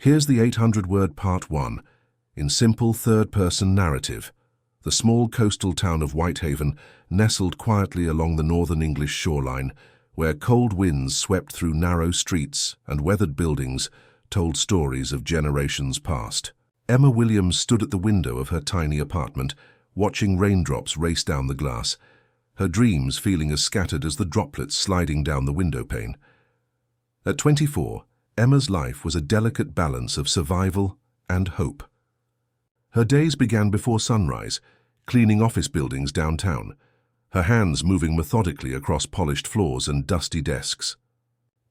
Here's the 800-word Part 1, in simple third-person narrative. The small coastal town of Whitehaven nestled quietly along the northern English shoreline, where cold winds swept through narrow streets and weathered buildings told stories of generations past. Emma Williams stood at the window of her tiny apartment, watching raindrops race down the glass, her dreams feeling as scattered as the droplets sliding down the windowpane. At 24, Emma's life was a delicate balance of survival and hope. Her days began before sunrise, cleaning office buildings downtown, her hands moving methodically across polished floors and dusty desks.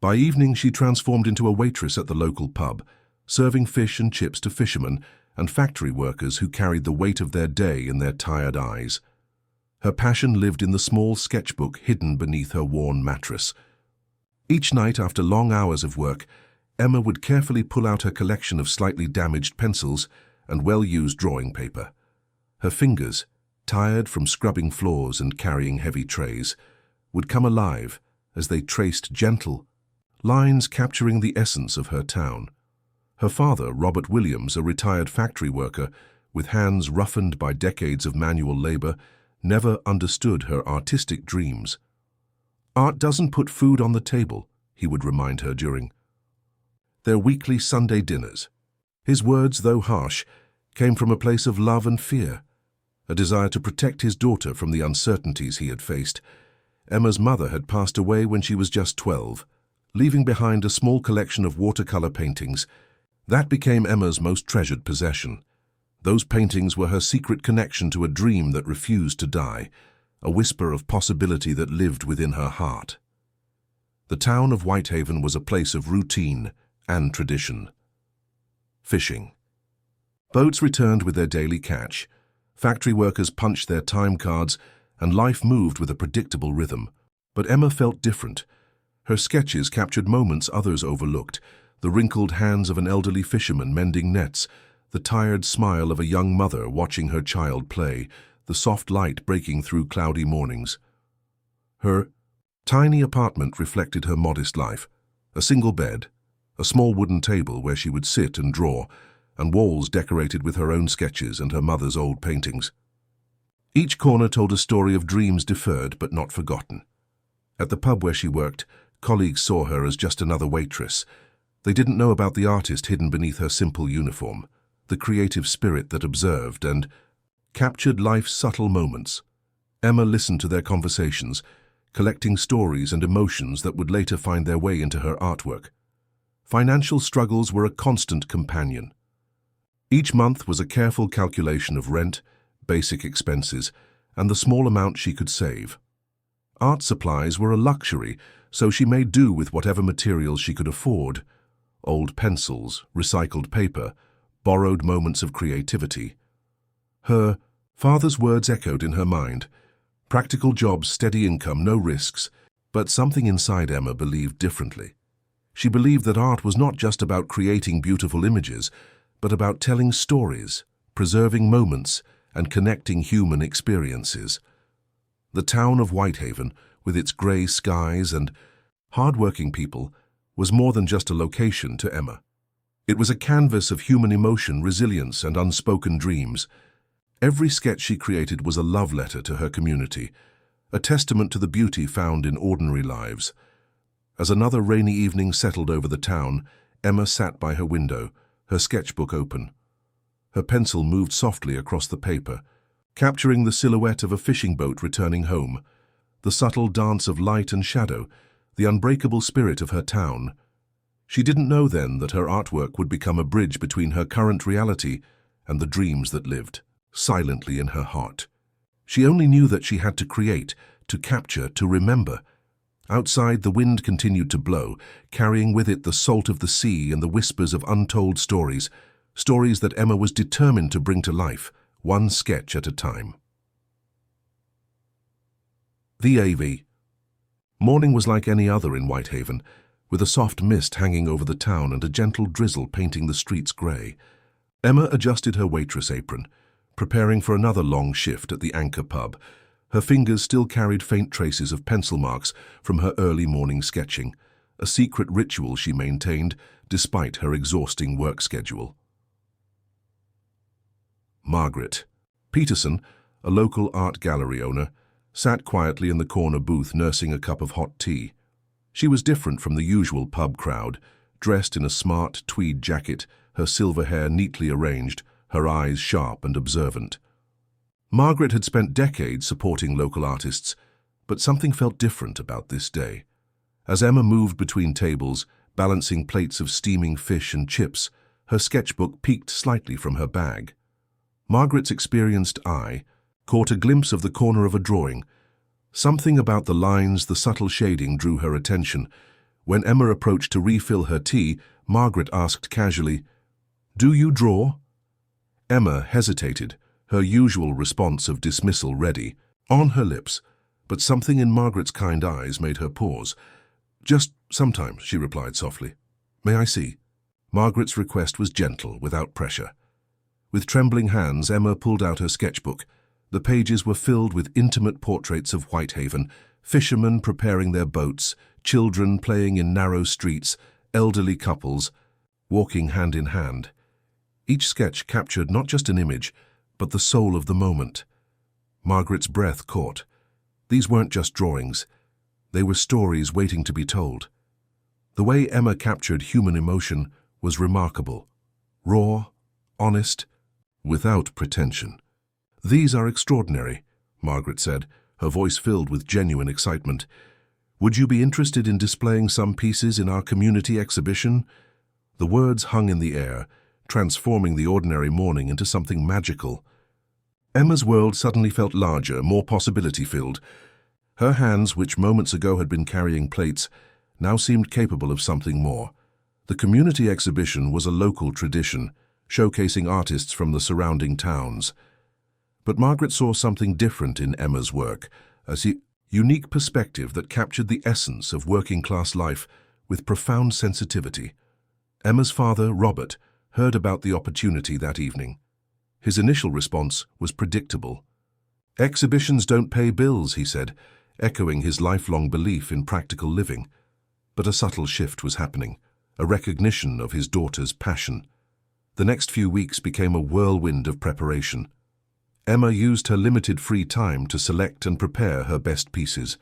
By evening, she transformed into a waitress at the local pub, serving fish and chips to fishermen and factory workers who carried the weight of their day in their tired eyes. Her passion lived in the small sketchbook hidden beneath her worn mattress. Each night, after long hours of work, Emma would carefully pull out her collection of slightly damaged pencils and well-used drawing paper. Her fingers, tired from scrubbing floors and carrying heavy trays, would come alive as they traced gentle lines capturing the essence of her town. Her father, Robert Williams, a retired factory worker with hands roughened by decades of manual labor, never understood her artistic dreams. "Art doesn't put food on the table," he would remind her during their weekly Sunday dinners. His words, though harsh, came from a place of love and fear, a desire to protect his daughter from the uncertainties he had faced. Emma's mother had passed away when she was just 12, leaving behind a small collection of watercolor paintings. That became Emma's most treasured possession. Those paintings were her secret connection to a dream that refused to die, a whisper of possibility that lived within her heart. The town of Whitehaven was a place of routine and tradition. Fishing. Boats returned with their daily catch. Factory workers punched their time cards, and life moved with a predictable rhythm. But Emma felt different. Her sketches captured moments others overlooked, the wrinkled hands of an elderly fisherman mending nets, the tired smile of a young mother watching her child play, the soft light breaking through cloudy mornings. Her tiny apartment reflected her modest life: a single bed, a small wooden table where she would sit and draw, and walls decorated with her own sketches and her mother's old paintings. Each corner told a story of dreams deferred but not forgotten. At the pub where she worked, colleagues saw her as just another waitress. They didn't know about the artist hidden beneath her simple uniform, the creative spirit that observed and captured life's subtle moments. Emma listened to their conversations, collecting stories and emotions that would later find their way into her artwork. Financial struggles were a constant companion. Each month was a careful calculation of rent, basic expenses, and the small amount she could save. Art supplies were a luxury, so she made do with whatever materials she could afford: old pencils, recycled paper, borrowed moments of creativity. Her father's words echoed in her mind: practical jobs, steady income, no risks. But something inside Emma believed differently. She believed that art was not just about creating beautiful images, but about telling stories, preserving moments, and connecting human experiences. The town of Whitehaven, with its grey skies and hard-working people, was more than just a location to Emma. It was a canvas of human emotion, resilience, and unspoken dreams. Every sketch she created was a love letter to her community, a testament to the beauty found in ordinary lives. As another rainy evening settled over the town, Emma sat by her window, her sketchbook open. Her pencil moved softly across the paper, capturing the silhouette of a fishing boat returning home, the subtle dance of light and shadow, the unbreakable spirit of her town. She didn't know then that her artwork would become a bridge between her current reality and the dreams that lived silently in her heart. She only knew that she had to create, to capture, to remember. Outside, the wind continued to blow, carrying with it the salt of the sea and the whispers of untold stories, stories that Emma was determined to bring to life, one sketch at a time. The AV. Morning was like any other in Whitehaven, with a soft mist hanging over the town and a gentle drizzle painting the streets grey. Emma adjusted her waitress apron, preparing for another long shift at the Anchor pub. Her fingers still carried faint traces of pencil marks from her early morning sketching, a secret ritual she maintained despite her exhausting work schedule. Margaret Peterson, a local art gallery owner, sat quietly in the corner booth nursing a cup of hot tea. She was different from the usual pub crowd, dressed in a smart tweed jacket, her silver hair neatly arranged, her eyes sharp and observant. Margaret had spent decades supporting local artists, but something felt different about this day. As Emma moved between tables, balancing plates of steaming fish and chips, her sketchbook peeked slightly from her bag. Margaret's experienced eye caught a glimpse of the corner of a drawing. Something about the lines, the subtle shading drew her attention. When Emma approached to refill her tea, Margaret asked casually, "Do you draw?" Emma hesitated, her usual response of dismissal ready, on her lips, but something in Margaret's kind eyes made her pause. "Just sometimes," she replied softly. "May I see?" Margaret's request was gentle, without pressure. With trembling hands, Emma pulled out her sketchbook. The pages were filled with intimate portraits of Whitehaven, fishermen preparing their boats, children playing in narrow streets, elderly couples, walking hand in hand. Each sketch captured not just an image, but the soul of the moment. Margaret's breath caught. These weren't just drawings. They were stories waiting to be told. The way Emma captured human emotion was remarkable. Raw, honest, without pretension. "These are extraordinary," Margaret said, her voice filled with genuine excitement. "Would you be interested in displaying some pieces in our community exhibition?" The words hung in the air, transforming the ordinary morning into something magical. Emma's world suddenly felt larger, more possibility-filled. Her hands, which moments ago had been carrying plates, now seemed capable of something more. The community exhibition was a local tradition, showcasing artists from the surrounding towns. But Margaret saw something different in Emma's work, a unique perspective that captured the essence of working-class life with profound sensitivity. Emma's father, Robert, heard about the opportunity that evening. His initial response was predictable. "Exhibitions don't pay bills," he said, echoing his lifelong belief in practical living. But a subtle shift was happening, a recognition of his daughter's passion. The next few weeks became a whirlwind of preparation. Emma used her limited free time to select and prepare her best pieces.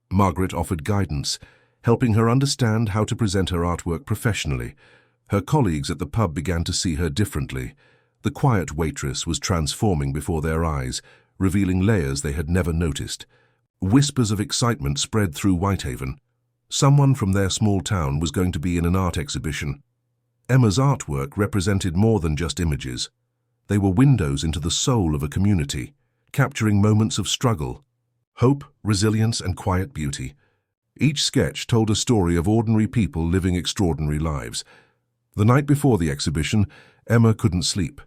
Margaret offered guidance, helping her understand how to present her artwork professionally. Her colleagues at the pub began to see her differently. The quiet waitress was transforming before their eyes, revealing layers they had never noticed. Whispers of excitement spread through Whitehaven. Someone from their small town was going to be in an art exhibition. Emma's artwork represented more than just images. They were windows into the soul of a community, capturing moments of struggle, hope, resilience, and quiet beauty. Each sketch told a story of ordinary people living extraordinary lives. The night before the exhibition, Emma couldn't sleep.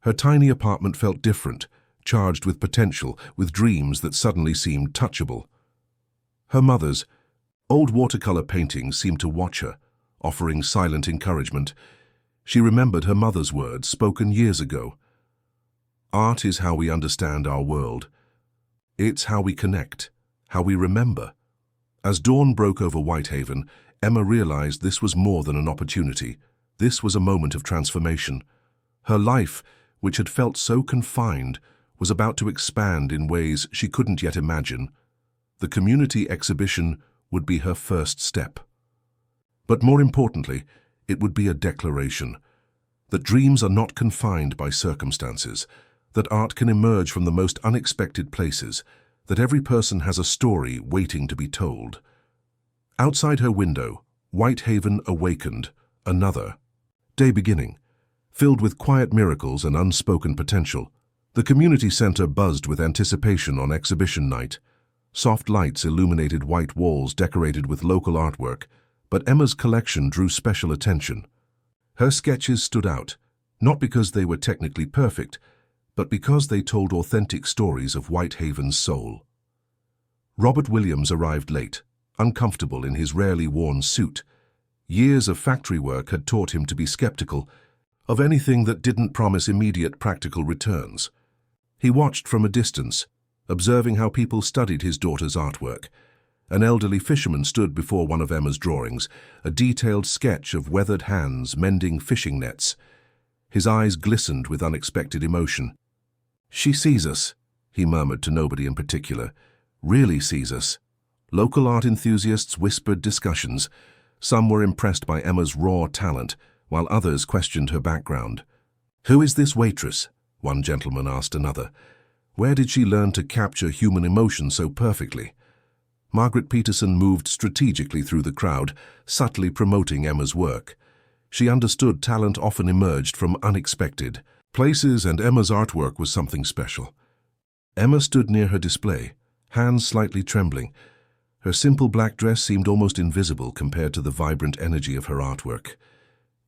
Her tiny apartment felt different, charged with potential, with dreams that suddenly seemed touchable. Her mother's old watercolor paintings seemed to watch her, offering silent encouragement. She remembered her mother's words, spoken years ago. "Art is how we understand our world. It's how we connect, how we remember." As dawn broke over Whitehaven, Emma realized this was more than an opportunity. This was a moment of transformation. Her life, which had felt so confined, was about to expand in ways she couldn't yet imagine. The community exhibition would be her first step. But more importantly, it would be a declaration that dreams are not confined by circumstances, that art can emerge from the most unexpected places, that every person has a story waiting to be told. Outside her window, Whitehaven awakened, another day beginning, filled with quiet miracles and unspoken potential. The community center buzzed with anticipation on exhibition night. Soft lights illuminated white walls decorated with local artwork, but Emma's collection drew special attention. Her sketches stood out, not because they were technically perfect, but because they told authentic stories of Whitehaven's soul. Robert Williams arrived late, uncomfortable in his rarely worn suit. Years of factory work had taught him to be skeptical of anything that didn't promise immediate practical returns. He watched from a distance, observing how people studied his daughter's artwork. An elderly fisherman stood before one of Emma's drawings, a detailed sketch of weathered hands mending fishing nets. His eyes glistened with unexpected emotion. "She sees us," he murmured to nobody in particular. "Really sees us." Local art enthusiasts whispered discussions. Some were impressed by Emma's raw talent, while others questioned her background. "Who is this waitress?" one gentleman asked another. "Where did she learn to capture human emotion so perfectly?" Margaret Peterson moved strategically through the crowd, subtly promoting Emma's work. She understood talent often emerged from unexpected places, and Emma's artwork was something special. Emma stood near her display, hands slightly trembling. Her simple black dress seemed almost invisible compared to the vibrant energy of her artwork.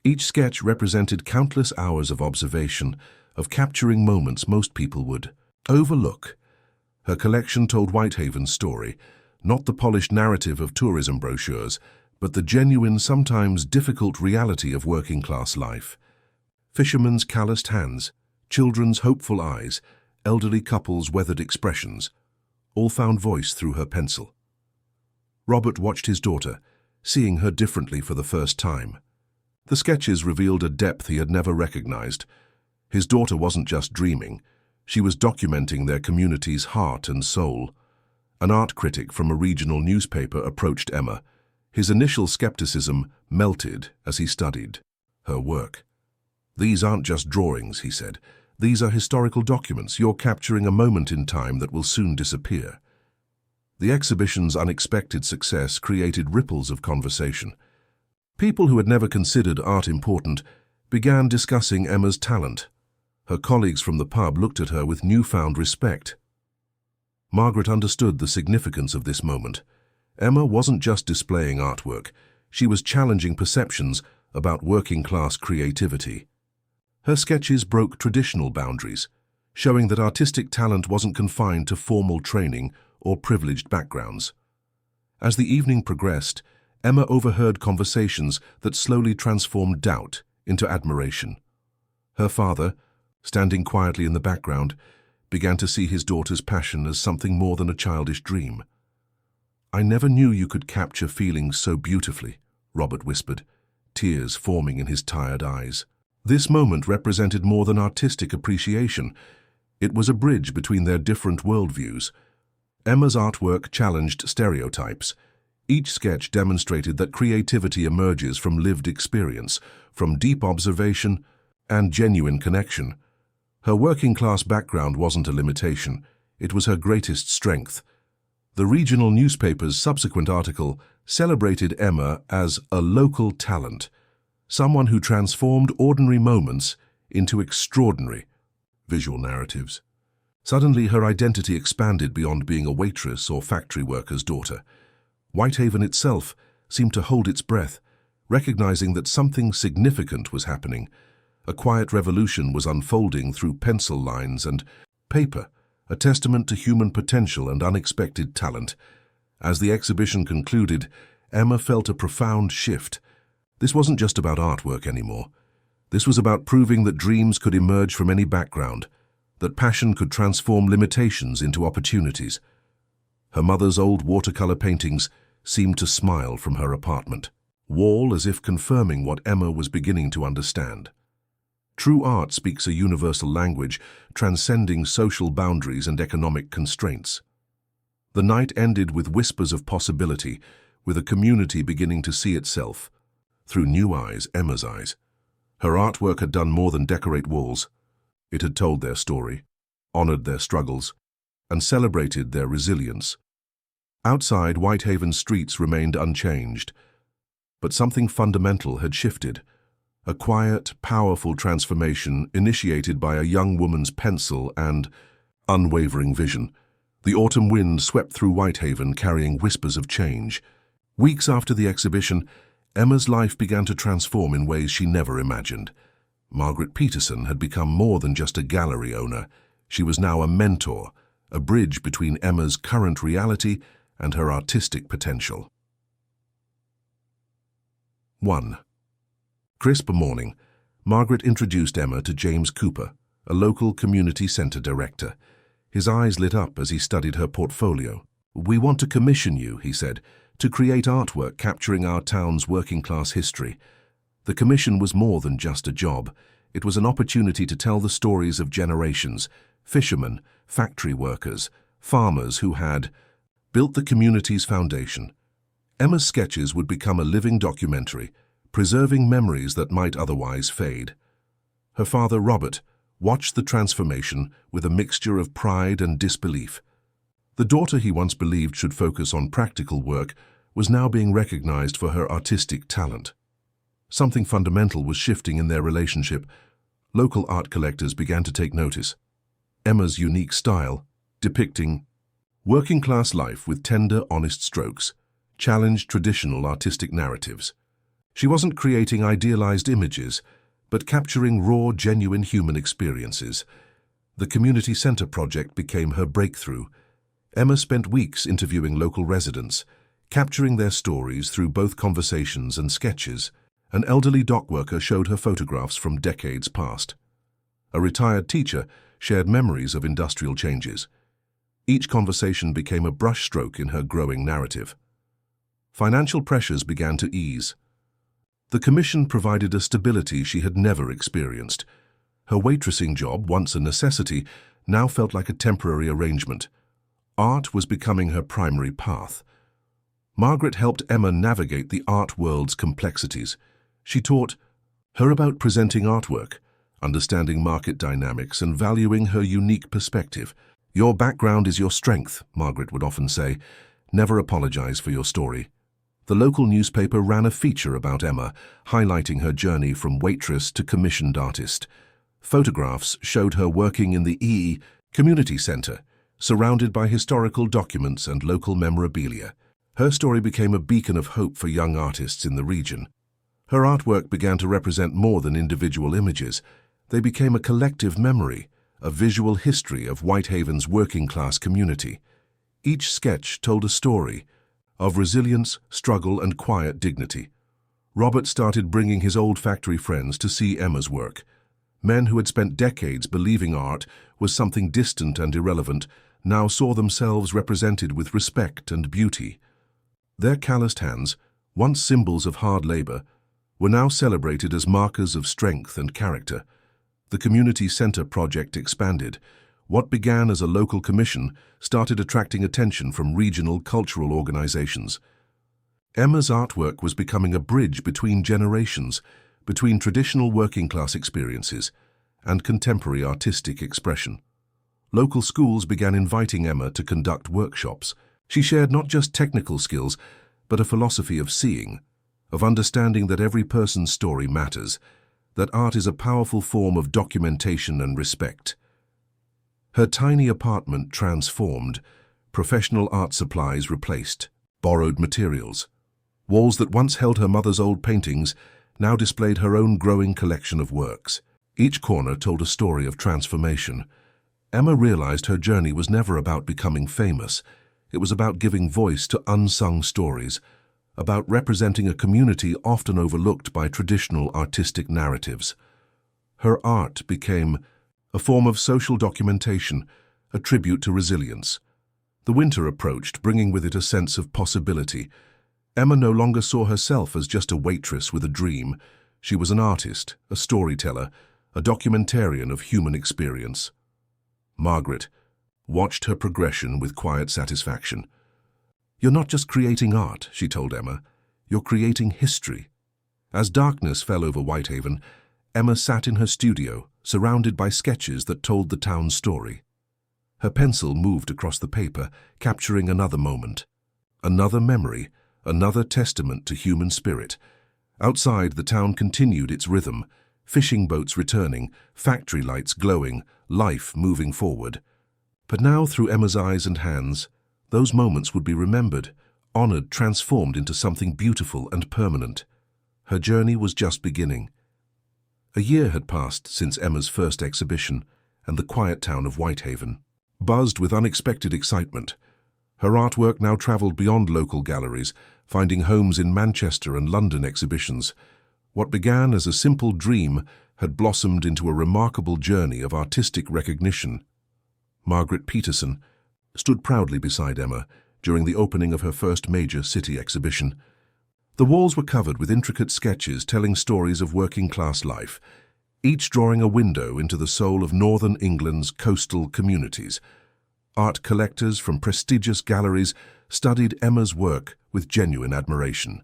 Each sketch represented countless hours of observation, of capturing moments most people would overlook. Her collection told Whitehaven's story, not the polished narrative of tourism brochures, but the genuine, sometimes difficult reality of working-class life. Fishermen's calloused hands, children's hopeful eyes, elderly couples' weathered expressions, all found voice through her pencil. Robert watched his daughter, seeing her differently for the first time. The sketches revealed a depth he had never recognized. His daughter wasn't just dreaming, she was documenting their community's heart and soul. An art critic from a regional newspaper approached Emma. His initial skepticism melted as he studied her work. "These aren't just drawings," he said. "These are historical documents. You're capturing a moment in time that will soon disappear." The exhibition's unexpected success created ripples of conversation. People who had never considered art important began discussing Emma's talent. Her colleagues from the pub looked at her with newfound respect. Margaret understood the significance of this moment. Emma wasn't just displaying artwork, she was challenging perceptions about working-class creativity. Her sketches broke traditional boundaries, showing that artistic talent wasn't confined to formal training or privileged backgrounds. As the evening progressed, Emma overheard conversations that slowly transformed doubt into admiration. Her father, standing quietly in the background, began to see his daughter's passion as something more than a childish dream. "I never knew you could capture feelings so beautifully," Robert whispered, tears forming in his tired eyes. This moment represented more than artistic appreciation. It was a bridge between their different worldviews. Emma's artwork challenged stereotypes. Each sketch demonstrated that creativity emerges from lived experience, from deep observation and genuine connection. Her working-class background wasn't a limitation, it was her greatest strength. The regional newspaper's subsequent article celebrated Emma as a local talent, someone who transformed ordinary moments into extraordinary visual narratives. Suddenly, her identity expanded beyond being a waitress or factory worker's daughter. Whitehaven itself seemed to hold its breath, recognizing that something significant was happening. A quiet revolution was unfolding through pencil lines and paper, a testament to human potential and unexpected talent. As the exhibition concluded, Emma felt a profound shift. This wasn't just about artwork anymore. This was about proving that dreams could emerge from any background, that passion could transform limitations into opportunities. Her mother's old watercolor paintings seemed to smile from her apartment wall, as if confirming what Emma was beginning to understand. True art speaks a universal language, transcending social boundaries and economic constraints. The night ended with whispers of possibility, with a community beginning to see itself through new eyes, Emma's eyes. Her artwork had done more than decorate walls. It had told their story, honored their struggles, and celebrated their resilience. Outside, Whitehaven's streets remained unchanged, but something fundamental had shifted. A quiet, powerful transformation initiated by a young woman's pencil and unwavering vision. The autumn wind swept through Whitehaven, carrying whispers of change. Weeks after the exhibition, Emma's life began to transform in ways she never imagined. Margaret Peterson had become more than just a gallery owner. She was now a mentor, a bridge between Emma's current reality and her artistic potential. 1. Crisp morning, Margaret introduced Emma to James Cooper, a local community center director. His eyes lit up as he studied her portfolio. "We want to commission you," he said, "to create artwork capturing our town's working-class history." The commission was more than just a job. It was an opportunity to tell the stories of generations, fishermen, factory workers, farmers who had built the community's foundation. Emma's sketches would become a living documentary, preserving memories that might otherwise fade. Her father, Robert, watched the transformation with a mixture of pride and disbelief. The daughter he once believed should focus on practical work was now being recognized for her artistic talent. Something fundamental was shifting in their relationship. Local art collectors began to take notice. Emma's unique style, depicting working-class life with tender, honest strokes, challenged traditional artistic narratives. She wasn't creating idealized images, but capturing raw, genuine human experiences. The community center project became her breakthrough. Emma spent weeks interviewing local residents, capturing their stories through both conversations and sketches. An elderly dock worker showed her photographs from decades past. A retired teacher shared memories of industrial changes. Each conversation became a brushstroke in her growing narrative. Financial pressures began to ease. The commission provided a stability she had never experienced. Her waitressing job, once a necessity, now felt like a temporary arrangement. Art was becoming her primary path. Margaret helped Emma navigate the art world's complexities. She taught her about presenting artwork, understanding market dynamics, and valuing her unique perspective. "Your background is your strength," Margaret would often say. "Never apologize for your story." The local newspaper ran a feature about Emma, highlighting her journey from waitress to commissioned artist. Photographs showed her working in the community center, surrounded by historical documents and local memorabilia. Her story became a beacon of hope for young artists in the region. Her artwork began to represent more than individual images. They became a collective memory, a visual history of Whitehaven's working-class community. Each sketch told a story of resilience, struggle, and quiet dignity. Robert started bringing his old factory friends to see Emma's work. Men who had spent decades believing art was something distant and irrelevant now saw themselves represented with respect and beauty. Their calloused hands, once symbols of hard labor, were now celebrated as markers of strength and character. The community center project expanded. What began as a local commission started attracting attention from regional cultural organizations. Emma's artwork was becoming a bridge between generations, between traditional working-class experiences and contemporary artistic expression. Local schools began inviting Emma to conduct workshops. She shared not just technical skills, but a philosophy of seeing, of understanding that every person's story matters, that art is a powerful form of documentation and respect. Her tiny apartment transformed, professional art supplies replaced, borrowed materials. Walls that once held her mother's old paintings now displayed her own growing collection of works. Each corner told a story of transformation. Emma realized her journey was never about becoming famous. It was about giving voice to unsung stories, about representing a community often overlooked by traditional artistic narratives. Her art became a form of social documentation, a tribute to resilience. The winter approached, bringing with it a sense of possibility. Emma no longer saw herself as just a waitress with a dream. She was an artist, a storyteller, a documentarian of human experience. Margaret watched her progression with quiet satisfaction. "You're not just creating art," she told Emma. "You're creating history." As darkness fell over Whitehaven, Emma sat in her studio, surrounded by sketches that told the town's story. Her pencil moved across the paper, capturing another moment, another memory, another testament to human spirit. Outside, the town continued its rhythm, fishing boats returning, factory lights glowing, life moving forward. But now, through Emma's eyes and hands, those moments would be remembered, honored, transformed into something beautiful and permanent. Her journey was just beginning. A year had passed since Emma's first exhibition, and the quiet town of Whitehaven buzzed with unexpected excitement. Her artwork now traveled beyond local galleries, finding homes in Manchester and London exhibitions. What began as a simple dream had blossomed into a remarkable journey of artistic recognition. Margaret Peterson stood proudly beside Emma, during the opening of her first major city exhibition. The walls were covered with intricate sketches telling stories of working-class life, each drawing a window into the soul of northern England's coastal communities. Art collectors from prestigious galleries studied Emma's work with genuine admiration.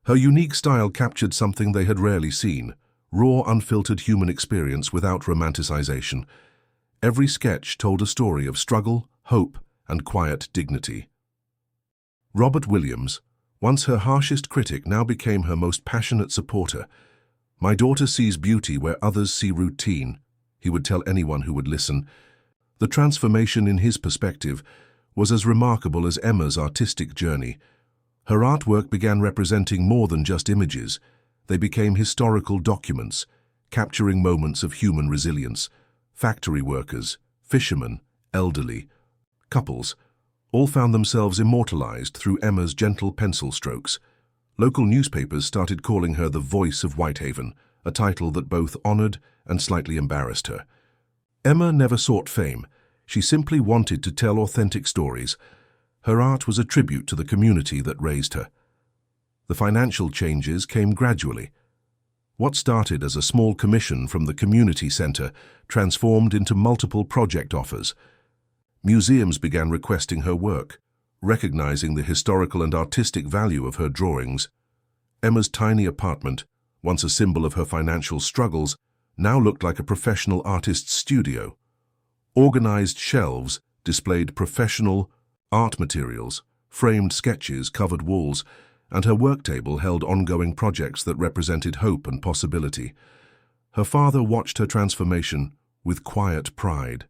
Her unique style captured something they had rarely seen: raw, unfiltered human experience without romanticization. Every sketch told a story of struggle, hope, and quiet dignity. Robert Williams, once her harshest critic, now became her most passionate supporter. "My daughter sees beauty where others see routine," he would tell anyone who would listen. The transformation in his perspective was as remarkable as Emma's artistic journey. Her artwork began representing more than just images. They became historical documents, capturing moments of human resilience. Factory workers, fishermen, elderly, couples, all found themselves immortalized through Emma's gentle pencil strokes. Local newspapers started calling her the voice of Whitehaven, a title that both honored and slightly embarrassed her. Emma never sought fame. She simply wanted to tell authentic stories. Her art was a tribute to the community that raised her. The financial changes came gradually. What started as a small commission from the community center transformed into multiple project offers. Museums began requesting her work, recognizing the historical and artistic value of her drawings. Emma's tiny apartment, once a symbol of her financial struggles, now looked like a professional artist's studio. Organized shelves displayed professional art materials, framed sketches covered walls, and her work table held ongoing projects that represented hope and possibility. Her father watched her transformation with quiet pride.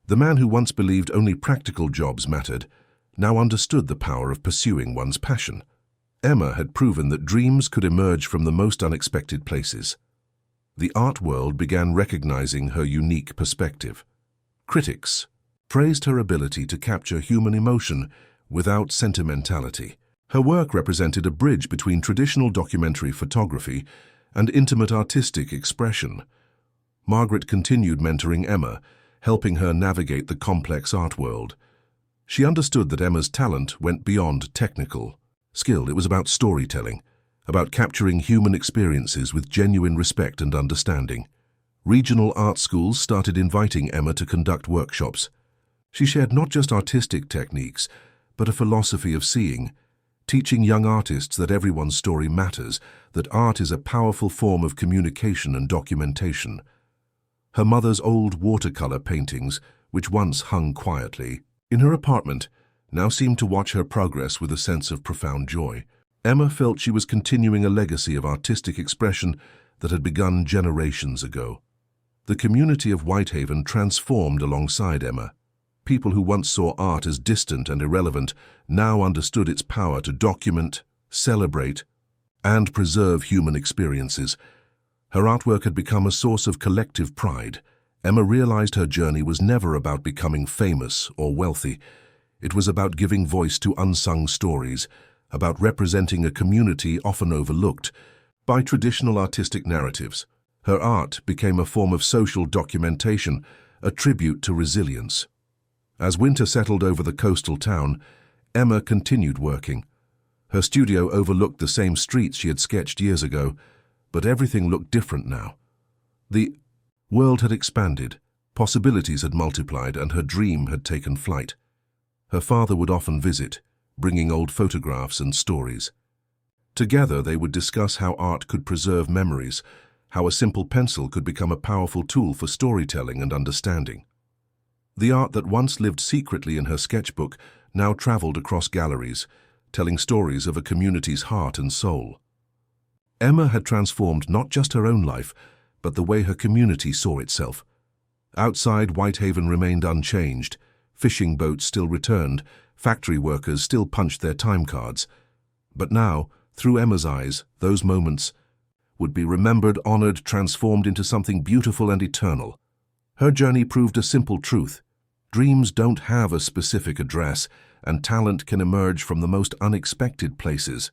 The man who once believed only practical jobs mattered now understood the power of pursuing one's passion. Emma had proven that dreams could emerge from the most unexpected places. The art world began recognizing her unique perspective. Critics praised her ability to capture human emotion without sentimentality. Her work represented a bridge between traditional documentary photography and intimate artistic expression. Margaret continued mentoring Emma, helping her navigate the complex art world. She understood that Emma's talent went beyond technical skill. It was about storytelling, about capturing human experiences with genuine respect and understanding. Regional art schools started inviting Emma to conduct workshops. She shared not just artistic techniques, but a philosophy of seeing, teaching young artists that everyone's story matters, that art is a powerful form of communication and documentation. Her mother's old watercolor paintings, which once hung quietly in her apartment, now seemed to watch her progress with a sense of profound joy. Emma felt she was continuing a legacy of artistic expression that had begun generations ago. The community of Whitehaven transformed alongside Emma. People who once saw art as distant and irrelevant now understood its power to document, celebrate, and preserve human experiences. Her artwork had become a source of collective pride. Emma realized her journey was never about becoming famous or wealthy. It was about giving voice to unsung stories, about representing a community often overlooked by traditional artistic narratives. Her art became a form of social documentation, a tribute to resilience. As winter settled over the coastal town, Emma continued working. Her studio overlooked the same streets she had sketched years ago, but everything looked different now. The world had expanded, possibilities had multiplied, and her dream had taken flight. Her father would often visit, bringing old photographs and stories. Together they would discuss how art could preserve memories, how a simple pencil could become a powerful tool for storytelling and understanding. The art that once lived secretly in her sketchbook now traveled across galleries, telling stories of a community's heart and soul. Emma had transformed not just her own life, but the way her community saw itself. Outside, Whitehaven remained unchanged. Fishing boats still returned, factory workers still punched their time cards. But now, through Emma's eyes, those moments would be remembered, honored, transformed into something beautiful and eternal. Her journey proved a simple truth. Dreams don't have a specific address, and talent can emerge from the most unexpected places.